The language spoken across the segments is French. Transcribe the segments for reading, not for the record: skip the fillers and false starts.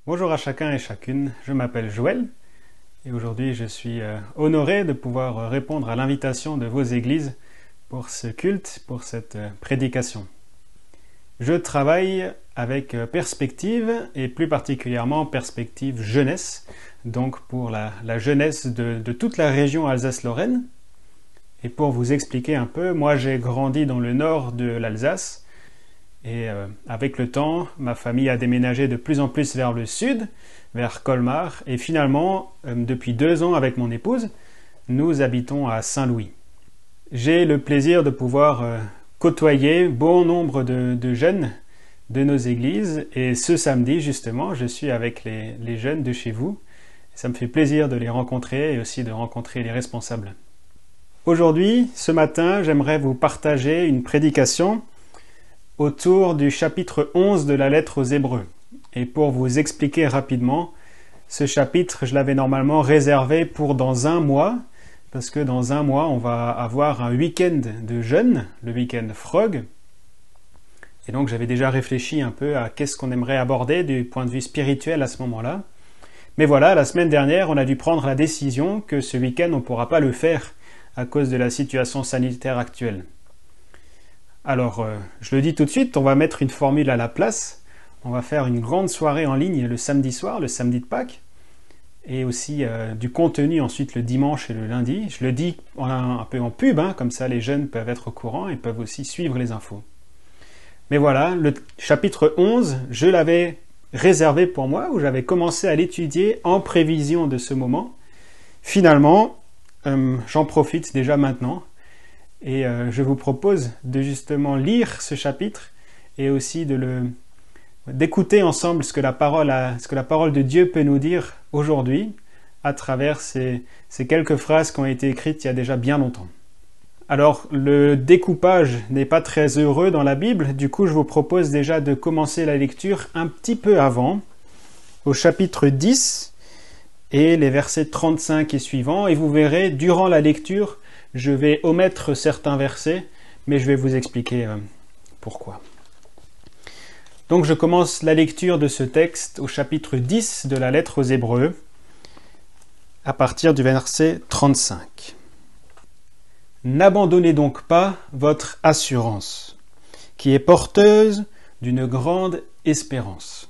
Bonjour à chacun et chacune, je m'appelle Joël et aujourd'hui je suis honoré de pouvoir répondre à l'invitation de vos églises pour ce culte, pour cette prédication. Je travaille avec Perspective et plus particulièrement Perspective Jeunesse, donc pour la jeunesse de toute la région Alsace-Lorraine. Et pour vous expliquer un peu, moi j'ai grandi dans le nord de l'Alsace. Et avec le temps, ma famille a déménagé de plus en plus vers le sud, vers Colmar. Et finalement, depuis 2 ans avec mon épouse, nous habitons à Saint-Louis. J'ai le plaisir de pouvoir côtoyer bon nombre de jeunes de nos églises. Et ce samedi, justement, je suis avec les jeunes de chez vous. Ça me fait plaisir de les rencontrer et aussi de rencontrer les responsables. Aujourd'hui, ce matin, j'aimerais vous partager une prédication autour du chapitre 11 de la lettre aux Hébreux. Et pour vous expliquer rapidement, ce chapitre, je l'avais normalement réservé pour dans 1 mois, parce que dans 1 mois, on va avoir un week-end de jeûne, le week-end Frog. Et donc j'avais déjà réfléchi un peu à qu'est-ce qu'on aimerait aborder du point de vue spirituel à ce moment-là. Mais voilà, la semaine dernière, on a dû prendre la décision que ce week-end, on ne pourra pas le faire à cause de la situation sanitaire actuelle. Alors, je le dis tout de suite, on va mettre une formule à la place. On va faire une grande soirée en ligne le samedi soir, le samedi de Pâques, et aussi du contenu ensuite le dimanche et le lundi. Je le dis un peu en pub, comme ça les jeunes peuvent être au courant et peuvent aussi suivre les infos. Mais voilà, le chapitre 11, je l'avais réservé pour moi, où j'avais commencé à l'étudier en prévision de ce moment. Finalement, j'en profite déjà maintenant. Et je vous propose de justement lire ce chapitre et aussi d'écouter ensemble ce que la parole de Dieu peut nous dire aujourd'hui à travers ces quelques phrases qui ont été écrites il y a déjà bien longtemps. Alors, le découpage n'est pas très heureux dans la Bible, du coup je vous propose déjà de commencer la lecture un petit peu avant, au chapitre 10 et les versets 35 et suivants, et vous verrez, durant la lecture, je vais omettre certains versets, mais je vais vous expliquer pourquoi. Donc je commence la lecture de ce texte au chapitre 10 de la lettre aux Hébreux, à partir du verset 35. N'abandonnez donc pas votre assurance, qui est porteuse d'une grande espérance.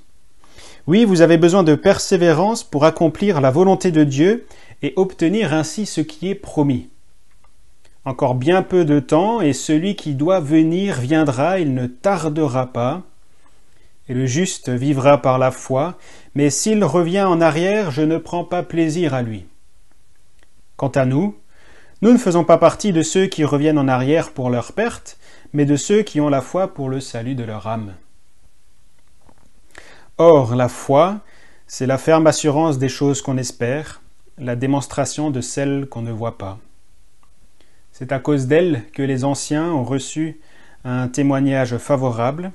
Oui, vous avez besoin de persévérance pour accomplir la volonté de Dieu et obtenir ainsi ce qui est promis. Encore bien peu de temps, et celui qui doit venir viendra, il ne tardera pas, et le juste vivra par la foi, mais s'il revient en arrière, je ne prends pas plaisir à lui. Quant à nous, nous ne faisons pas partie de ceux qui reviennent en arrière pour leur perte, mais de ceux qui ont la foi pour le salut de leur âme. Or, la foi, c'est la ferme assurance des choses qu'on espère, la démonstration de celles qu'on ne voit pas. C'est à cause d'elle que les anciens ont reçu un témoignage favorable.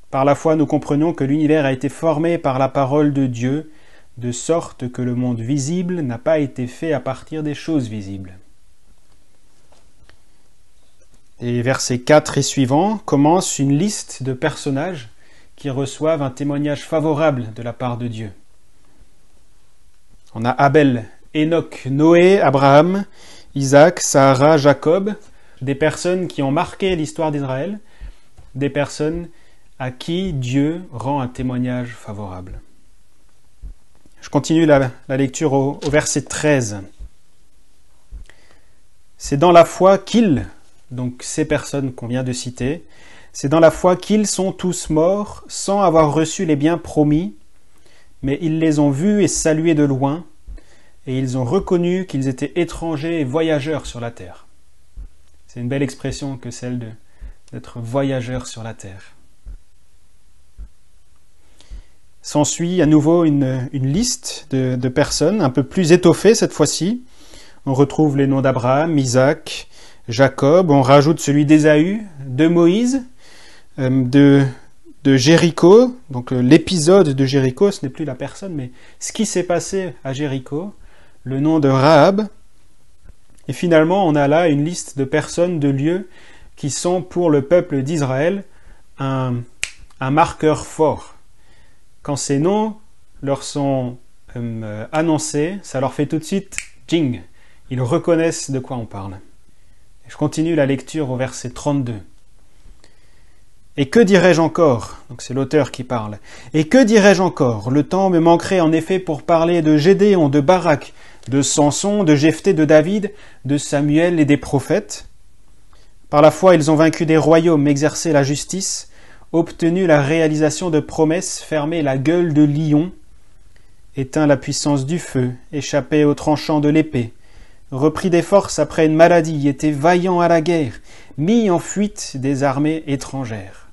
Par la foi, nous comprenons que l'univers a été formé par la parole de Dieu, de sorte que le monde visible n'a pas été fait à partir des choses visibles. Et versets 4 et suivants commencent une liste de personnages qui reçoivent un témoignage favorable de la part de Dieu. On a Abel, Enoch, Noé, Abraham, Isaac, Sarah, Jacob, des personnes qui ont marqué l'histoire d'Israël, des personnes à qui Dieu rend un témoignage favorable. Je continue la lecture au verset 13. C'est dans la foi qu'ils, donc ces personnes qu'on vient de citer, c'est dans la foi qu'ils sont tous morts sans avoir reçu les biens promis, mais ils les ont vus et salués de loin, et ils ont reconnu qu'ils étaient étrangers et voyageurs sur la terre. C'est une belle expression que celle d'être voyageur sur la terre. S'ensuit à nouveau une liste de personnes, un peu plus étoffée cette fois-ci. On retrouve les noms d'Abraham, Isaac, Jacob, on rajoute celui d'Ésaü, de Moïse, de Jéricho. Donc l'épisode de Jéricho, ce n'est plus la personne, mais ce qui s'est passé à Jéricho, le nom de Rahab. Et finalement, on a là une liste de personnes, de lieux qui sont pour le peuple d'Israël un marqueur fort. Quand ces noms leur sont annoncées, ça leur fait tout de suite « jing ». Ils reconnaissent de quoi on parle. Je continue la lecture au verset 32. « Et que dirais-je encore ?» Donc c'est l'auteur qui parle. « Et que dirais-je encore ? Le temps me manquerait en effet pour parler de Gédéon, de Barak, de Samson, de Jephthé, de David, de Samuel et des prophètes. Par la foi, ils ont vaincu des royaumes, exercé la justice, obtenu la réalisation de promesses, fermé la gueule de lion, éteint la puissance du feu, échappé aux tranchants de l'épée, repris des forces après une maladie, été vaillant à la guerre, mis en fuite des armées étrangères. »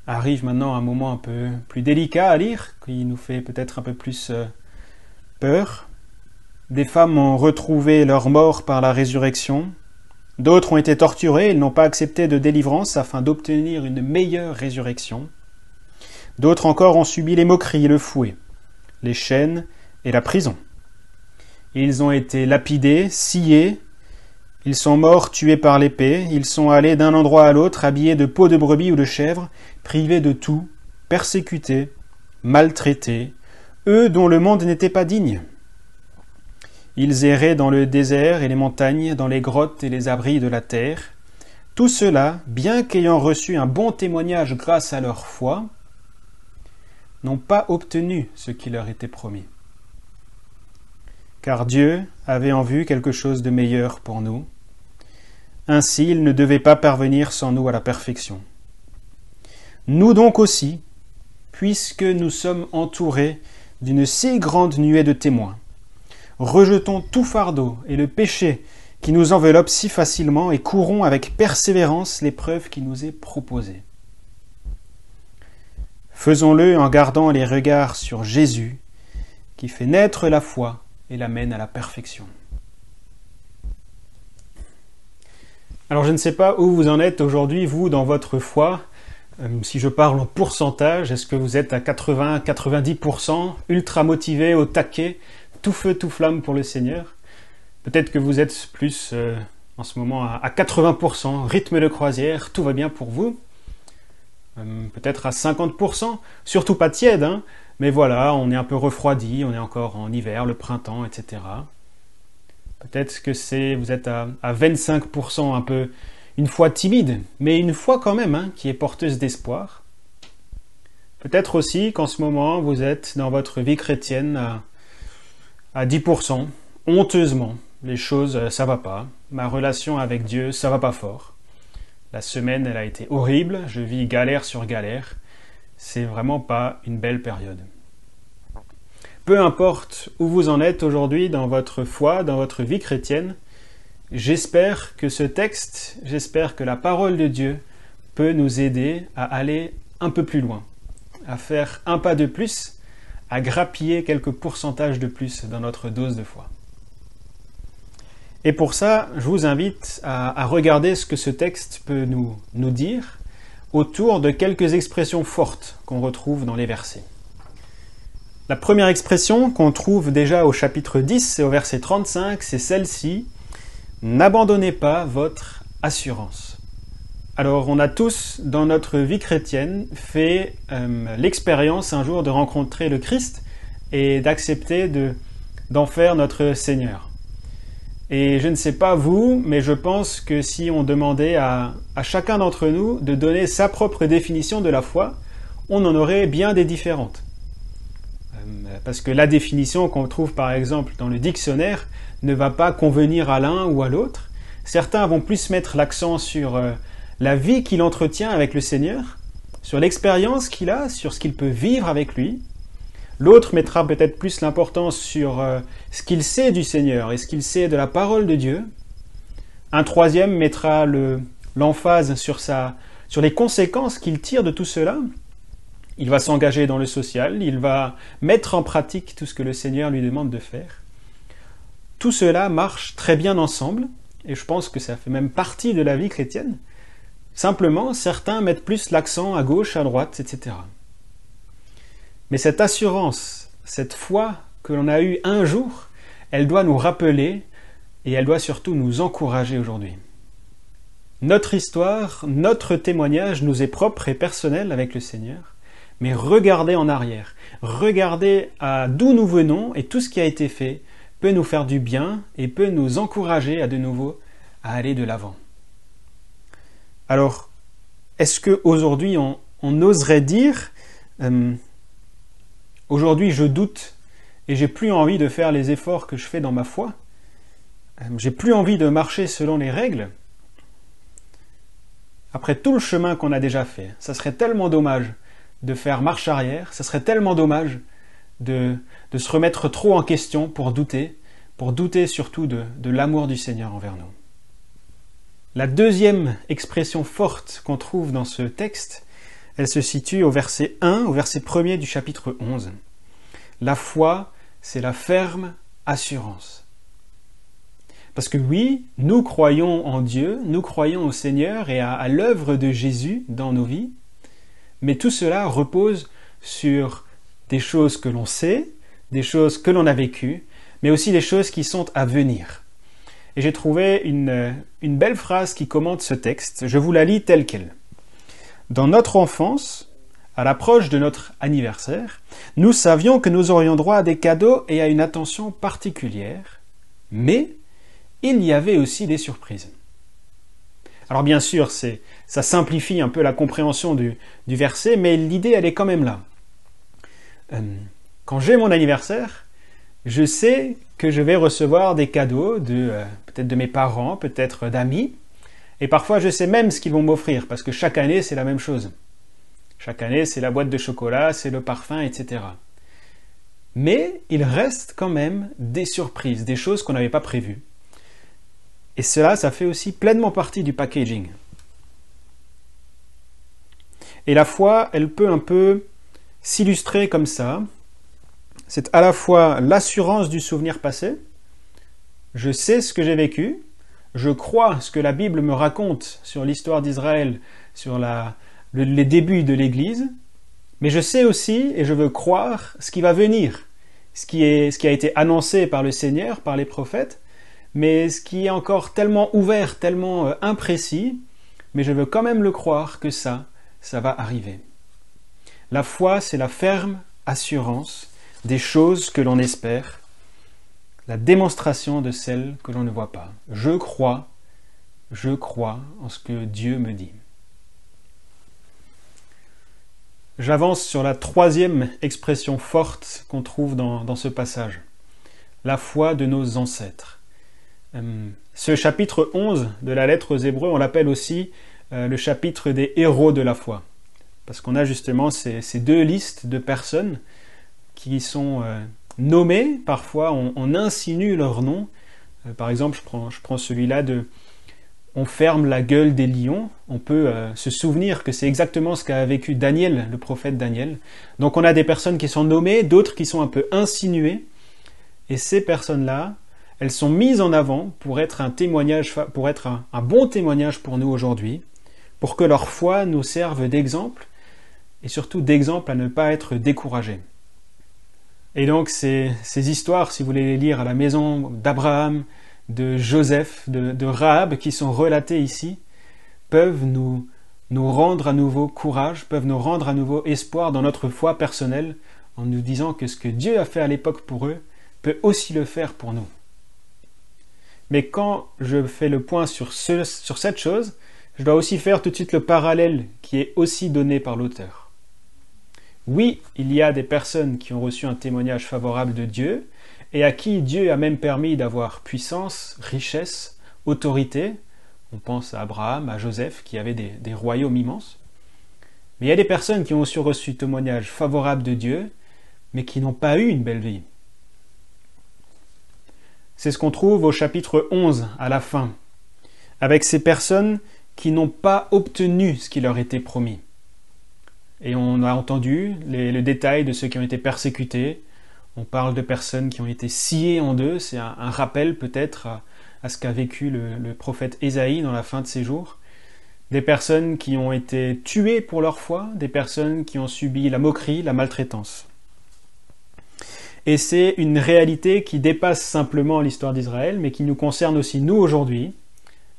Arrive maintenant un moment un peu plus délicat à lire, qui nous fait peut-être un peu plus peur. Des femmes ont retrouvé leur mort par la résurrection. D'autres ont été torturés, ils n'ont pas accepté de délivrance afin d'obtenir une meilleure résurrection. D'autres encore ont subi les moqueries, le fouet, les chaînes et la prison. Ils ont été lapidés, sciés, ils sont morts tués par l'épée, ils sont allés d'un endroit à l'autre habillés de peaux de brebis ou de chèvres, privés de tout, persécutés, maltraités, eux dont le monde n'était pas digne. Ils erraient dans le désert et les montagnes, dans les grottes et les abris de la terre. Tout cela, bien qu'ayant reçu un bon témoignage grâce à leur foi, n'ont pas obtenu ce qui leur était promis. Car Dieu avait en vue quelque chose de meilleur pour nous. Ainsi, il ne devait pas parvenir sans nous à la perfection. Nous donc aussi, puisque nous sommes entourés d'une si grande nuée de témoins, rejetons tout fardeau et le péché qui nous enveloppe si facilement et courons avec persévérance l'épreuve qui nous est proposée. Faisons-le en gardant les regards sur Jésus, qui fait naître la foi et l'amène à la perfection. Alors je ne sais pas où vous en êtes aujourd'hui, vous, dans votre foi. Si je parle en pourcentage, est-ce que vous êtes à 80-90%, ultra motivé, au taquet, tout feu, tout flamme pour le Seigneur? Peut-être que vous êtes plus en ce moment à 80%, rythme de croisière, tout va bien pour vous. Peut-être à 50%, surtout pas tiède, hein, mais voilà, on est un peu refroidi, on est encore en hiver, le printemps, etc. Peut-être que vous êtes à 25%, un peu une foi timide, mais une foi quand même, hein, qui est porteuse d'espoir. Peut-être aussi qu'en ce moment, vous êtes dans votre vie chrétienne à 10%, honteusement. Les choses, ça va pas. Ma relation avec Dieu, ça va pas fort. La semaine, elle a été horrible. Je vis galère sur galère. C'est vraiment pas une belle période. Peu importe où vous en êtes aujourd'hui dans votre foi, dans votre vie chrétienne, j'espère que ce texte, j'espère que la parole de Dieu peut nous aider à aller un peu plus loin, à faire un pas de plus, à grappiller quelques pourcentages de plus dans notre dose de foi. Et pour ça, je vous invite à regarder ce que ce texte peut nous dire autour de quelques expressions fortes qu'on retrouve dans les versets. La première expression qu'on trouve déjà au chapitre 10 et au verset 35, c'est celle-ci: « N'abandonnez pas votre assurance ». Alors, on a tous, dans notre vie chrétienne, fait l'expérience un jour de rencontrer le Christ et d'accepter d'en faire notre Seigneur. Et je ne sais pas vous, mais je pense que si on demandait à chacun d'entre nous de donner sa propre définition de la foi, on en aurait bien des différentes. Parce que la définition qu'on trouve par exemple dans le dictionnaire ne va pas convenir à l'un ou à l'autre. Certains vont plus mettre l'accent sur la vie qu'il entretient avec le Seigneur, sur l'expérience qu'il a, sur ce qu'il peut vivre avec lui. L'autre mettra peut-être plus l'importance sur ce qu'il sait du Seigneur et ce qu'il sait de la parole de Dieu. Un troisième mettra l'emphase sur les conséquences qu'il tire de tout cela. Il va s'engager dans le social, il va mettre en pratique tout ce que le Seigneur lui demande de faire. Tout cela marche très bien ensemble, et je pense que ça fait même partie de la vie chrétienne. Simplement, certains mettent plus l'accent à gauche, à droite, etc. Mais cette assurance, cette foi que l'on a eue un jour, elle doit nous rappeler et elle doit surtout nous encourager aujourd'hui. Notre histoire, notre témoignage nous est propre et personnel avec le Seigneur, mais regarder en arrière, regarder à d'où nous venons et tout ce qui a été fait peut nous faire du bien et peut nous encourager à de nouveau à aller de l'avant. Alors, est-ce qu'aujourd'hui on oserait dire aujourd'hui je doute et j'ai plus envie de faire les efforts que je fais dans ma foi, j'ai plus envie de marcher selon les règles, après tout le chemin qu'on a déjà fait, ça serait tellement dommage de faire marche arrière, ça serait tellement dommage de se remettre trop en question pour douter surtout de l'amour du Seigneur envers nous. La deuxième expression forte qu'on trouve dans ce texte, elle se situe au verset 1, au verset 1er du chapitre 11. La foi, c'est la ferme assurance. Parce que oui, nous croyons en Dieu, nous croyons au Seigneur et à l'œuvre de Jésus dans nos vies, mais tout cela repose sur des choses que l'on sait, des choses que l'on a vécues, mais aussi des choses qui sont à venir. Et j'ai trouvé une belle phrase qui commente ce texte. Je vous la lis telle quelle. Dans notre enfance, à l'approche de notre anniversaire, nous savions que nous aurions droit à des cadeaux et à une attention particulière, mais il y avait aussi des surprises. Alors bien sûr, ça simplifie un peu la compréhension du verset, mais l'idée, elle est quand même là. Quand j'ai mon anniversaire, je sais que je vais recevoir des cadeaux peut-être de mes parents, peut-être d'amis, et parfois je sais même ce qu'ils vont m'offrir, parce que chaque année c'est la même chose. Chaque année c'est la boîte de chocolat, c'est le parfum, etc. Mais il reste quand même des surprises, des choses qu'on n'avait pas prévues. Et cela, ça fait aussi pleinement partie du packaging. Et la foi, elle peut un peu s'illustrer comme ça. C'est à la fois l'assurance du souvenir passé, je sais ce que j'ai vécu, je crois ce que la Bible me raconte sur l'histoire d'Israël, sur les débuts de l'Église, mais je sais aussi et je veux croire ce qui va venir, ce qui a été annoncé par le Seigneur, par les prophètes, mais ce qui est encore tellement ouvert, tellement imprécis, mais je veux quand même le croire que ça va arriver. La foi, c'est la ferme assurance des choses que l'on espère, la démonstration de celles que l'on ne voit pas. Je crois en ce que Dieu me dit. J'avance sur la troisième expression forte qu'on trouve dans ce passage. La foi de nos ancêtres. Ce chapitre 11 de la lettre aux Hébreux, on l'appelle aussi le chapitre des héros de la foi. Parce qu'on a justement ces deux listes de personnes qui sont nommées, parfois on insinue leur nom. Par exemple, je prends celui-là de « On ferme la gueule des lions ». On peut se souvenir que c'est exactement ce qu'a vécu Daniel, le prophète Daniel. Donc on a des personnes qui sont nommées, d'autres qui sont un peu insinuées. Et ces personnes-là, elles sont mises en avant pour être un témoignage, pour être un bon témoignage pour nous aujourd'hui, pour que leur foi nous serve d'exemple, et surtout d'exemple à ne pas être découragés. Et donc ces histoires, si vous voulez les lire à la maison d'Abraham, de Joseph, de Rahab, qui sont relatées ici, peuvent nous rendre à nouveau courage, peuvent nous rendre à nouveau espoir dans notre foi personnelle, en nous disant que ce que Dieu a fait à l'époque pour eux, peut aussi le faire pour nous. Mais quand je fais le point sur cette chose, je dois aussi faire tout de suite le parallèle qui est aussi donné par l'auteur. Oui, il y a des personnes qui ont reçu un témoignage favorable de Dieu et à qui Dieu a même permis d'avoir puissance, richesse, autorité. On pense à Abraham, à Joseph qui avaient des royaumes immenses. Mais il y a des personnes qui ont aussi reçu témoignage favorable de Dieu mais qui n'ont pas eu une belle vie. C'est ce qu'on trouve au chapitre 11 à la fin, avec ces personnes qui n'ont pas obtenu ce qui leur était promis. Et on a entendu le détail de ceux qui ont été persécutés. On parle de personnes qui ont été sciées en deux. C'est un rappel peut-être à ce qu'a vécu le prophète Ésaïe dans la fin de ses jours. Des personnes qui ont été tuées pour leur foi, des personnes qui ont subi la moquerie, la maltraitance. Et c'est une réalité qui dépasse simplement l'histoire d'Israël, mais qui nous concerne aussi nous aujourd'hui.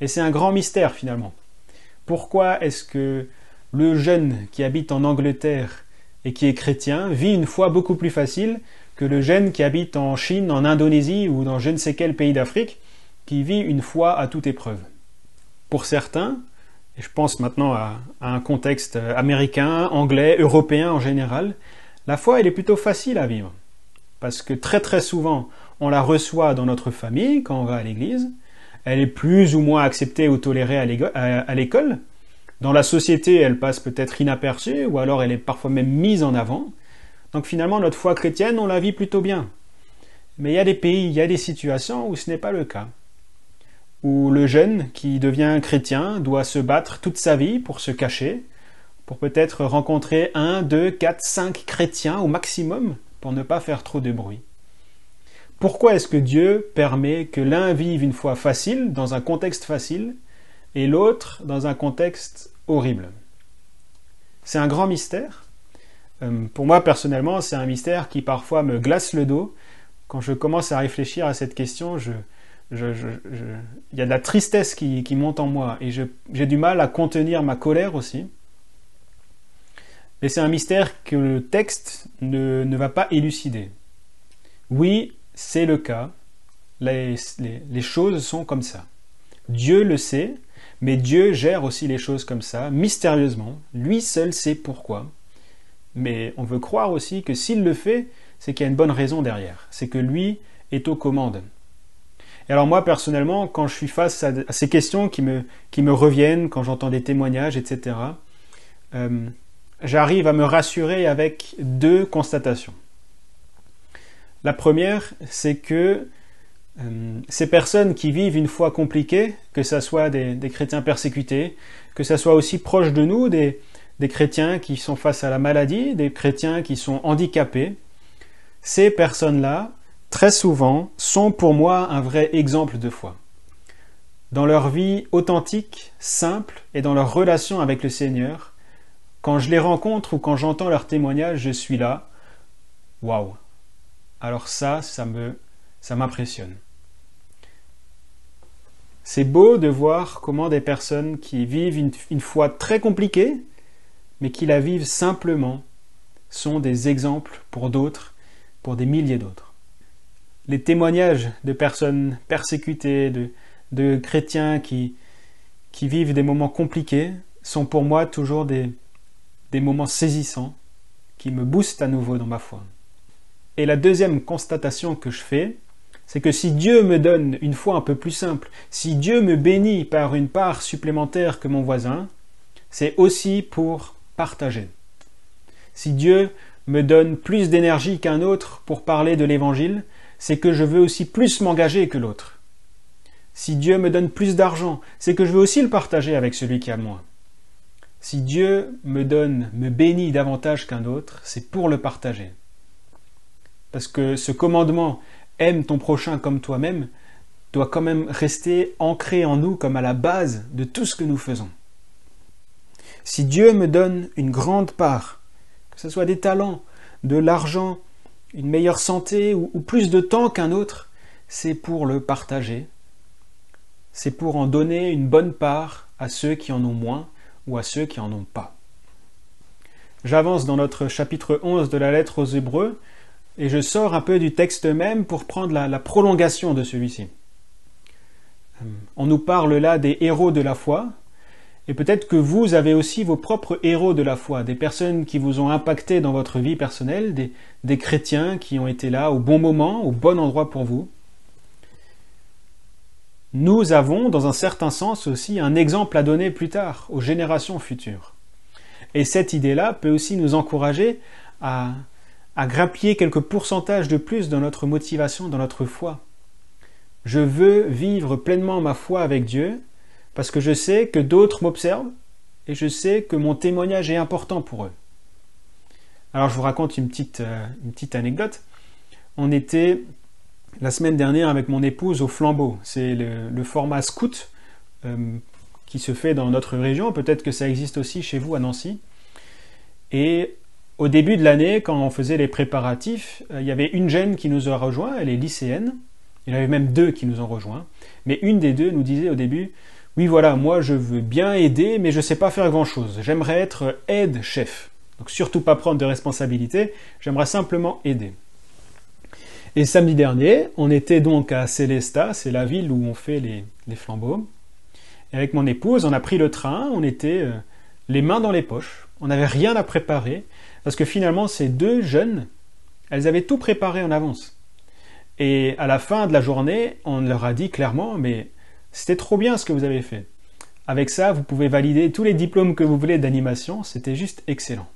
Et c'est un grand mystère finalement. Pourquoi est-ce que le jeune qui habite en Angleterre et qui est chrétien vit une foi beaucoup plus facile que le jeune qui habite en Chine, en Indonésie ou dans je ne sais quel pays d'Afrique, qui vit une foi à toute épreuve. Pour certains, et je pense maintenant à un contexte américain, anglais, européen en général, la foi elle est plutôt facile à vivre. Parce que très souvent, on la reçoit dans notre famille quand on va à l'église, elle est plus ou moins acceptée ou tolérée à l'école, dans la société elle passe peut-être inaperçue, ou alors elle est parfois même mise en avant. Donc finalement notre foi chrétienne on la vit plutôt bien. Mais il y a des pays, il y a des situations où ce n'est pas le cas. Où le jeune qui devient chrétien doit se battre toute sa vie pour se cacher, pour peut-être rencontrer 1, 2, 4, 5 chrétiens au maximum, pour ne pas faire trop de bruit. Pourquoi est-ce que Dieu permet que l'un vive une foi facile, dans un contexte facile, et l'autre dans un contexte horrible? C'est un grand mystère. Pour moi, personnellement, c'est un mystère qui parfois me glace le dos. Quand je commence à réfléchir à cette question, il y a de la tristesse qui monte en moi, et j'ai du mal à contenir ma colère aussi. Mais c'est un mystère que le texte ne va pas élucider. Oui, c'est le cas. Les choses sont comme ça. Dieu le sait, mais Dieu gère aussi les choses comme ça, mystérieusement. Lui seul sait pourquoi. Mais on veut croire aussi que s'il le fait, c'est qu'il y a une bonne raison derrière. C'est que lui est aux commandes. Et alors moi, personnellement, quand je suis face à ces questions qui me reviennent, quand j'entends des témoignages, etc., j'arrive à me rassurer avec 2 constatations. La première, c'est que ces personnes qui vivent une foi compliquée, que ce soit des chrétiens persécutés, que ce soit aussi proche de nous, des chrétiens qui sont face à la maladie, des chrétiens qui sont handicapés, ces personnes-là, très souvent, sont pour moi un vrai exemple de foi. Dans leur vie authentique, simple, et dans leur relation avec le Seigneur, quand je les rencontre ou quand j'entends leurs témoignages, je suis là. Waouh! Alors ça m'impressionne. C'est beau de voir comment des personnes qui vivent une foi très compliquée, mais qui la vivent simplement, sont des exemples pour d'autres, pour des milliers d'autres. Les témoignages de personnes persécutées, de chrétiens qui vivent des moments compliqués, sont pour moi toujours des moments saisissants qui me boostent à nouveau dans ma foi. Et la deuxième constatation que je fais, c'est que si Dieu me donne une foi un peu plus simple, si Dieu me bénit par une part supplémentaire que mon voisin, c'est aussi pour partager. Si Dieu me donne plus d'énergie qu'un autre pour parler de l'Évangile, c'est que je veux aussi plus m'engager que l'autre. Si Dieu me donne plus d'argent, c'est que je veux aussi le partager avec celui qui a moins. Si Dieu me bénit davantage qu'un autre, c'est pour le partager. Parce que ce commandement « aime ton prochain comme toi-même » doit quand même rester ancré en nous comme à la base de tout ce que nous faisons. Si Dieu me donne une grande part, que ce soit des talents, de l'argent, une meilleure santé ou plus de temps qu'un autre, c'est pour le partager. C'est pour en donner une bonne part à ceux qui en ont moins ou à ceux qui en ont pas. J'avance dans notre chapitre 11 de la lettre aux Hébreux et je sors un peu du texte même pour prendre la prolongation de celui-ci. On nous parle là des héros de la foi, et peut-être que vous avez aussi vos propres héros de la foi, des personnes qui vous ont impacté dans votre vie personnelle, des chrétiens qui ont été là au bon moment, au bon endroit pour vous. Nous avons, dans un certain sens aussi, un exemple à donner plus tard, aux générations futures. Et cette idée-là peut aussi nous encourager à grappiller quelques pourcentages de plus dans notre motivation, dans notre foi. Je veux vivre pleinement ma foi avec Dieu, parce que je sais que d'autres m'observent, et je sais que mon témoignage est important pour eux. Alors je vous raconte une petite anecdote. On était la semaine dernière avec mon épouse au Flambeau. C'est le format scout qui se fait dans notre région. Peut-être que ça existe aussi chez vous à Nancy. Et au début de l'année, quand on faisait les préparatifs, il y avait une jeune qui nous a rejoint, elle est lycéenne. Il y en avait même 2 qui nous ont rejoints. Mais une des 2 nous disait au début « Oui, voilà, moi je veux bien aider, mais je ne sais pas faire grand-chose. J'aimerais être aide-chef. » Donc surtout pas prendre de responsabilité, j'aimerais simplement aider. Et samedi dernier, on était donc à Sélestat, c'est la ville où on fait les flambeaux. Et avec mon épouse, on a pris le train, on était les mains dans les poches, on n'avait rien à préparer, parce que finalement ces deux jeunes, elles avaient tout préparé en avance. Et à la fin de la journée, on leur a dit clairement, mais c'était trop bien ce que vous avez fait. Avec ça, vous pouvez valider tous les diplômes que vous voulez d'animation, c'était juste excellent.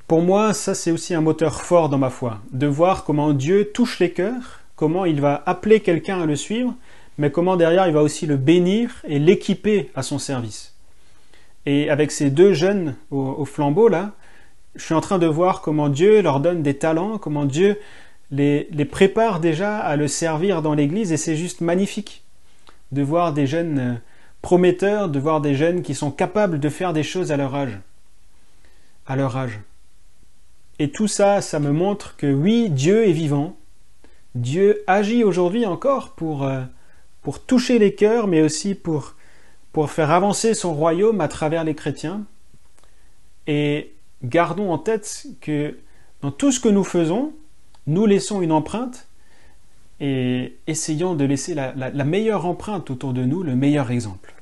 Pour moi, ça c'est aussi un moteur fort dans ma foi, de voir comment Dieu touche les cœurs, comment il va appeler quelqu'un à le suivre, mais comment derrière il va aussi le bénir et l'équiper à son service. Et avec ces deux jeunes au flambeau là, je suis en train de voir comment Dieu leur donne des talents, comment Dieu les prépare déjà à le servir dans l'église, et c'est juste magnifique de voir des jeunes prometteurs, de voir des jeunes qui sont capables de faire des choses à leur âge. Et tout ça, ça me montre que oui, Dieu est vivant. Dieu agit aujourd'hui encore pour toucher les cœurs, mais aussi pour faire avancer son royaume à travers les chrétiens. Et gardons en tête que dans tout ce que nous faisons, nous laissons une empreinte et essayons de laisser la meilleure empreinte autour de nous, le meilleur exemple.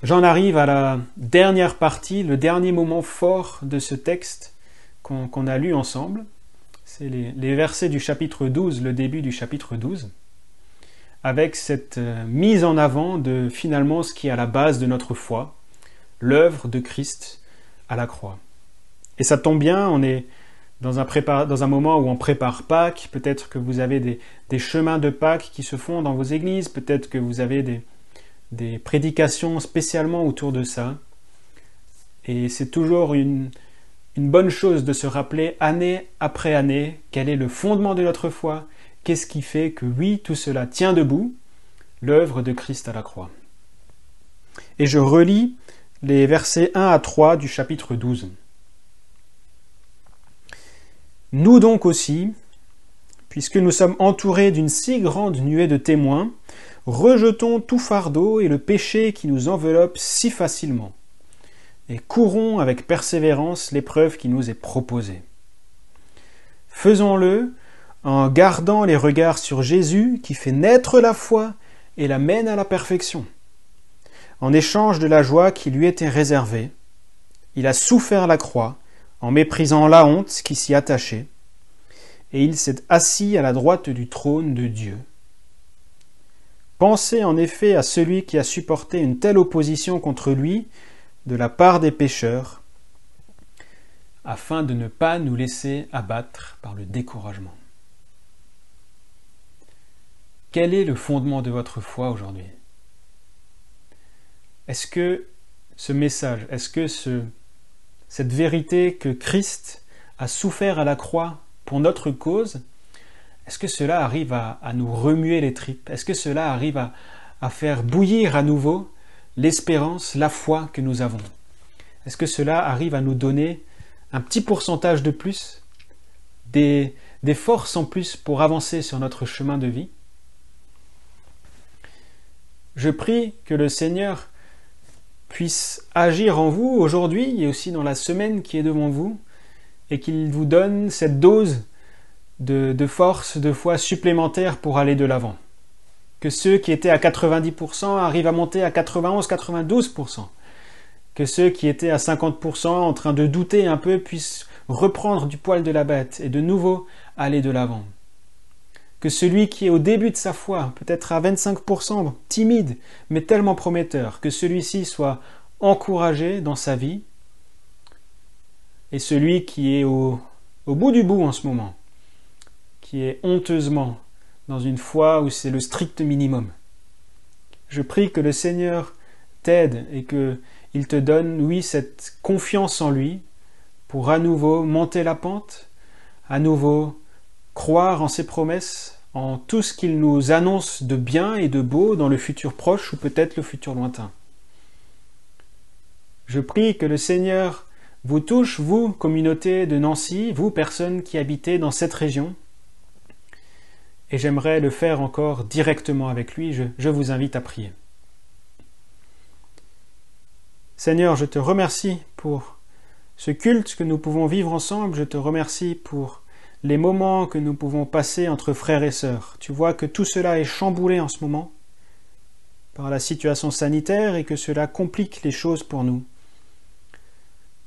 J'en arrive à la dernière partie, le dernier moment fort de ce texte qu'on a lu ensemble. C'est les versets du chapitre 12, le début du chapitre 12, avec cette mise en avant de finalement ce qui est à la base de notre foi, l'œuvre de Christ à la croix. Et ça tombe bien, on est dans un moment où on prépare Pâques, peut-être que vous avez des chemins de Pâques qui se font dans vos églises, peut-être que vous avez des prédications spécialement autour de ça. Et c'est toujours une bonne chose de se rappeler année après année quel est le fondement de notre foi, qu'est-ce qui fait que oui, tout cela tient debout, l'œuvre de Christ à la croix. Et je relis les versets 1 à 3 du chapitre 12. Nous donc aussi, puisque nous sommes entourés d'une si grande nuée de témoins, rejetons tout fardeau et le péché qui nous enveloppe si facilement, et courons avec persévérance l'épreuve qui nous est proposée. Faisons-le en gardant les regards sur Jésus qui fait naître la foi et la mène à la perfection. En échange de la joie qui lui était réservée, il a souffert la croix en méprisant la honte qui s'y attachait, et il s'est assis à la droite du trône de Dieu. Pensez en effet à celui qui a supporté une telle opposition contre lui de la part des pécheurs, afin de ne pas nous laisser abattre par le découragement. Quel est le fondement de votre foi aujourd'hui? Est-ce que ce message, est-ce que cette vérité que Christ a souffert à la croix pour notre cause, est-ce que cela arrive à nous remuer les tripes? Est-ce que cela arrive à faire bouillir à nouveau l'espérance, la foi que nous avons? Est-ce que cela arrive à nous donner un petit pourcentage de plus, des forces en plus pour avancer sur notre chemin de vie? Je prie que le Seigneur puisse agir en vous aujourd'hui et aussi dans la semaine qui est devant vous, et qu'il vous donne cette dose de force, de foi supplémentaire pour aller de l'avant. Que ceux qui étaient à 90% arrivent à monter à 91-92%. Que ceux qui étaient à 50% en train de douter un peu puissent reprendre du poil de la bête et de nouveau aller de l'avant. Que celui qui est au début de sa foi, peut-être à 25%, timide, mais tellement prometteur, que celui-ci soit encouragé dans sa vie, et celui qui est au bout du bout en ce moment, qui est honteusement dans une foi où c'est le strict minimum. Je prie que le Seigneur t'aide et qu'il te donne, oui, cette confiance en lui pour à nouveau monter la pente, à nouveau croire en ses promesses, en tout ce qu'il nous annonce de bien et de beau dans le futur proche ou peut-être le futur lointain. Je prie que le Seigneur vous touche, vous, communauté de Nancy, vous, personnes qui habitez dans cette région, et j'aimerais le faire encore directement avec lui. Je vous invite à prier. Seigneur, je te remercie pour ce culte que nous pouvons vivre ensemble. Je te remercie pour les moments que nous pouvons passer entre frères et sœurs. Tu vois que tout cela est chamboulé en ce moment par la situation sanitaire et que cela complique les choses pour nous.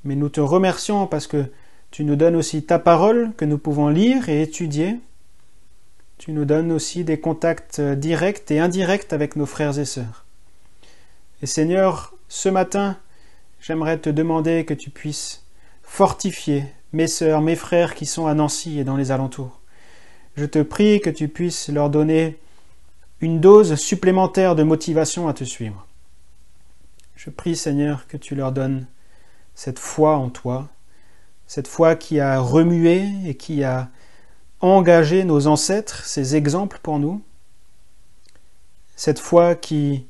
Mais nous te remercions parce que tu nous donnes aussi ta parole que nous pouvons lire et étudier. Tu nous donnes aussi des contacts directs et indirects avec nos frères et sœurs. Et Seigneur, ce matin, j'aimerais te demander que tu puisses fortifier mes sœurs, mes frères qui sont à Nancy et dans les alentours. Je te prie que tu puisses leur donner une dose supplémentaire de motivation à te suivre. Je prie, Seigneur, que tu leur donnes cette foi en toi, cette foi qui a remué et qui a engagé nos ancêtres, ces exemples pour nous, cette foi qui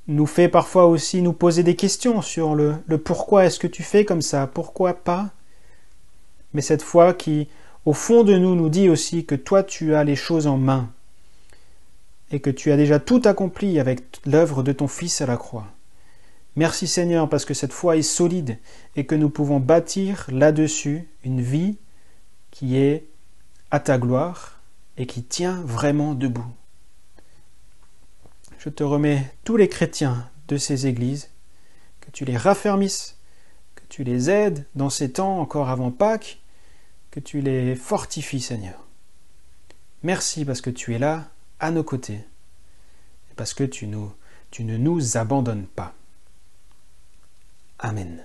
nous fait parfois aussi nous poser des questions sur le pourquoi est-ce que tu fais comme ça, pourquoi pas, mais cette foi qui, au fond de nous, nous dit aussi que toi tu as les choses en main et que tu as déjà tout accompli avec l'œuvre de ton Fils à la croix. Merci Seigneur parce que cette foi est solide et que nous pouvons bâtir là-dessus une vie qui est à ta gloire et qui tient vraiment debout. Je te remets tous les chrétiens de ces églises, que tu les raffermisses, que tu les aides dans ces temps encore avant Pâques, que tu les fortifies Seigneur. Merci parce que tu es là, à nos côtés, et parce que tu ne nous abandonnes pas. Amen.